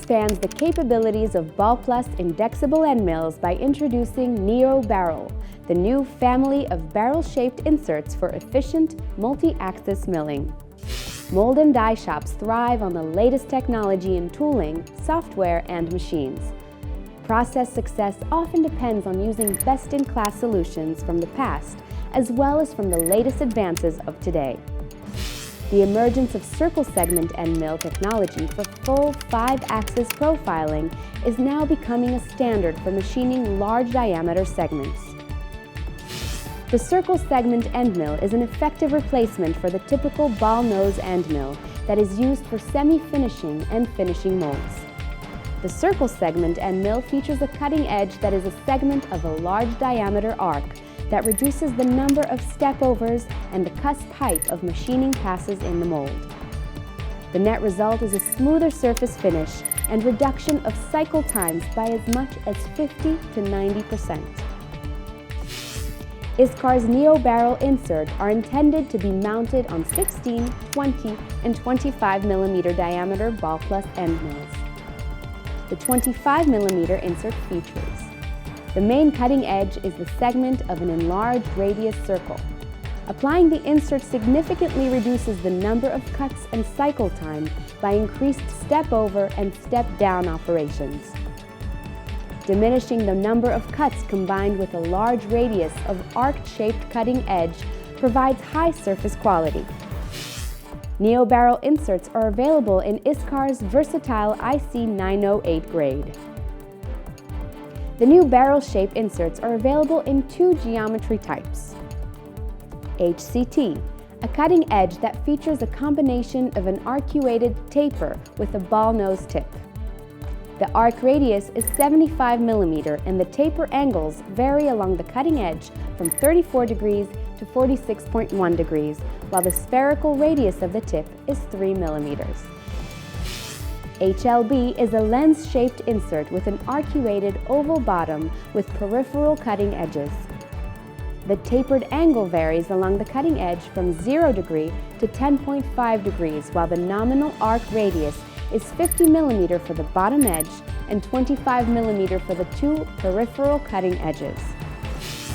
expands the capabilities of BALLPLUS indexable end mills by introducing NEOBARREL, the new family of barrel-shaped inserts for efficient, multi-axis milling. Mold and die shops thrive on the latest technology in tooling, software, and machines. Process success often depends on using best-in-class solutions from the past, as well as from the latest advances of today. The emergence of circle segment end mill technology for full 5-axis profiling is now becoming a standard for machining large diameter segments. The circle segment end mill is an effective replacement for the typical ball nose end mill that is used for semi-finishing and finishing molds. The circle segment end mill features a cutting edge that is a segment of a large diameter arc that reduces the number of stepovers and the cusp height of machining passes in the mold. The net result is a smoother surface finish and reduction of cycle times by as much as 50 to 90%. ISCAR's NEOBARREL insert are intended to be mounted on 16, 20, and 25 mm diameter BALLPLUS end mills. The 25 mm insert features: the main cutting edge is the segment of an enlarged radius circle. Applying the insert significantly reduces the number of cuts and cycle time by increased step over and step down operations. Diminishing the number of cuts combined with a large radius of arc-shaped cutting edge provides high surface quality. NEOBARREL inserts are available in ISCAR's versatile IC908 grade. The new barrel shape inserts are available in 2 geometry types. HCT, a cutting edge that features a combination of an arcuated taper with a ball nose tip. The arc radius is 75 mm and the taper angles vary along the cutting edge from 34 degrees to 46.1 degrees, while the spherical radius of the tip is 3 mm. HLB is a lens-shaped insert with an arcuated oval bottom with peripheral cutting edges. The tapered angle varies along the cutting edge from 0 degree to 10.5 degrees, while the nominal arc radius is 50 mm for the bottom edge and 25 mm for the 2 peripheral cutting edges.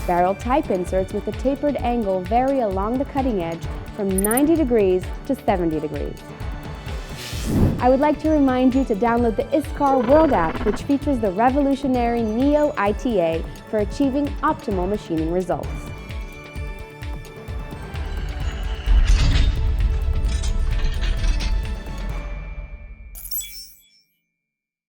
Barrel type inserts with a tapered angle vary along the cutting edge from 90 degrees to 70 degrees. I would like to remind you to download the ISCAR World app, which features the revolutionary Neo ITA for achieving optimal machining results.